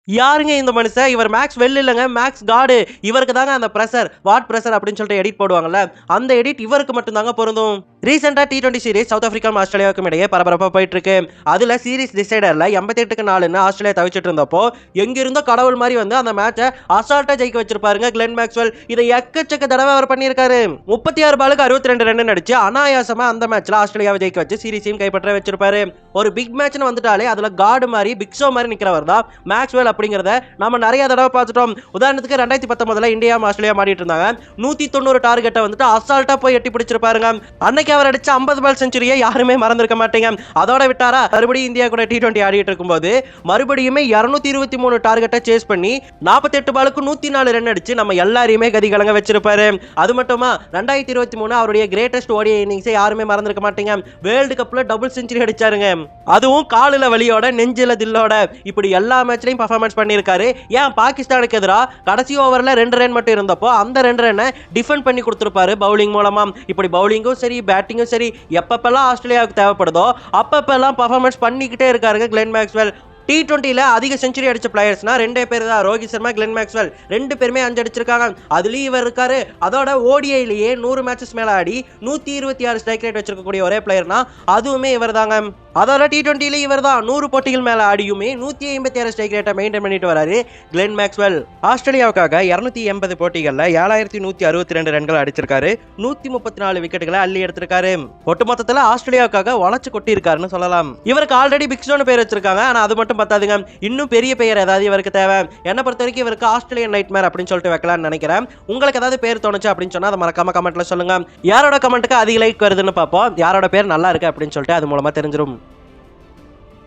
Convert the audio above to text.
யாருங்க இந்த மனுஷன்? இவர் மேக்ஸ் வெல் இல்லங்க, மேக்ஸ் காடு. இவருக்கு தாங்க அந்த பிரஷர், வாட் பிரஷர் அப்படின்னு சொல்லிட்டு எடிட் போடுவாங்கல்ல, அந்த எடிட் இவருக்கு மட்டும் தாங்க பொருந்தும். ரீசெண்டா T20 சீரிஸ் சவுத் ஆப்பிரிக்கா ஆஸ்திரேலியாவுக்கும் இடையே பரபரப்பா போயிட்டு இருக்கு. அதுல சீரிஸ் டிசைடர்ல 88க்கு 4ன்னு ஆஸ்திரேலியா தவிச்சிட்டு இருந்தப்போ எங்கிருந்தோ கடவுள் மாதிரி வந்து அந்த மேட்சை அசால்ட்டா ஜெயிக்க வச்சிருப்பாருங்க கிளென் மேக்ஸ்வெல். இதை எக்கச்சக்க தடவை அவர் பண்ணியிருக்காரு. 36 பாலுக்கு 62 ரன் அடிச்சு அனாயாசமா அந்த மேட்ச்ல ஆஸ்திரேலியாவை ஜெயிக்க வச்சு சீரிஸையும் கைப்பற்ற வச்சிருப்பாரு. ஒரு பிக் மேட்ச்னு வந்துட்டாலே அதுல காடு மாதிரி பிக் ஷோ மாதிரி நிக்கிறவர் தான் மேக்ஸ்வெல் அப்படிங்கறத நாம நிறைய தடவை பார்த்துட்டோம். உதாரணத்துக்கு 2019 இந்தியா ஆஸ்திரேலியா மாடிட்டு இருந்தாங்க. 190 டார்கெட்டை வந்துட்டு அசால்ட்டா போய் எட்டி பிடிச்சிருப்பாருங்க. அன்னைக்கு அவர் அடிச்ச 50 பால் செஞ்சுரியை யாருமே மறந்திருக்க மாட்டீங்க. அதோட விட்டாரா, மறுபடியும் இந்தியா கூட T20 ஆடிட்டு இருக்கும்போது மறுபடியுமே 223 டார்கெட்டை சேஸ் பண்ணி 48 பாலுக்கு 104 ரன் அடிச்சு நம்ம எல்லாரையுமே கதிகலங்க வச்சிருப்பாரு. அது மட்டுமா 2023 அவருடைய கிரேட்டஸ்ட் ஓடிஐ இன்னிங்ஸை யாருமே மறந்திருக்க மாட்டீங்க. வேர்ல்டு கப்ல டபுள் செஞ்சுரி அடிச்சாருங்க. அதுவும் காலில வலியோட நெஞ்சில தில்லோட. இப்படி எல்லா மேட்ச்லயும் பர்ஃபார்மன்ஸ் பண்ணியிருக்காரு. ஏன் பாகிஸ்தானுக்கு எதிராக கடைசி ஓவர்ல 2 ரன் மட்டும் இருந்தப்போ அந்த 2 ரன்னை டிஃபெண்ட் பண்ணி கொடுத்திருப்பாரு பவுலிங் மூலமா. இப்படி பவுலிங்கும் சரி பேட்டிங்கும் சரி எப்பப்பெல்லாம் ஆஸ்திரேலியாவுக்கு தேவைப்படுதோ அப்பப்பெல்லாம் பர்ஃபார்மன்ஸ் பண்ணிக்கிட்டே இருக்காருங்க கிளென் மேக்ஸ்வெல். T20ல அதிக செஞ்சுரி அடிச்ச பிளேயர்ஸ்னா 2 பேர் தான், ரோஹித் சர்மா, கிளென் மேக்ஸ்வெல். 2 பேருமே 5 அடிச்சிருக்காங்க. அதுலயும் இவர் இருக்காரு. அதோட ஓடிஐலயே 100 மேட்சஸ் மேல ஆடி 126 ஸ்ட்ரைக் ரேட் வச்சிருக்கக்கூடிய ஒரே பிளேயர்னா அதுவுமே இவர் தாங்க. அதோட T20ல இவர் தான் 100 போட்டிகள் மேல ஆடியுமே 156 ஸ்ட்ரைக் ரேட்டை மெயின்டைன் பண்ணிட்டு வராரு கிளென் மேக்ஸ்வெல். ஆஸ்திரேலியாவுக்காக 280 போட்டிகள்ல 7162 ரன்கள் அடிச்சிருக்காரு. 134 விக்கெட்டுகளை அள்ளி எடுத்திருக்காரு. ஒட்டுமொத்தத்துல ஆஸ்திரேலியாவுக்காக வளச்சு கொட்டி இருக்காருன்னு சொல்லலாம். இவருக்கு ஆல்ரெடி பிக் ஷோன்னு பேர் வச்சிருக்காங்க. ஆனா அது மட்டும் பத்தாதுங்க, இன்னும் பெரிய பெயர் ஏதாவது இவருக்கு தேவை. என்ன பொறுத்த வரைக்கும் இவருக்கு ஆஸ்திரேலியன் நைட்மேர் அப்படின்னு சொல்லிட்டு வைக்கலாம்னு நினைக்கிறேன். உங்களுக்கு ஏதாவது பேர் தோணுச்சு அப்படின்னு சொன்னா அதை மறக்காம கமெண்ட்ல சொல்லுங்க. யாரோட கமெண்ட்டுக்கு அதிக லைக் வருதுன்னு பார்ப்போம். யாரோட பேர் நல்லா இருக்கு அப்படின்னு சொல்லிட்டு அது மூலமா தெரிஞ்சிடும்.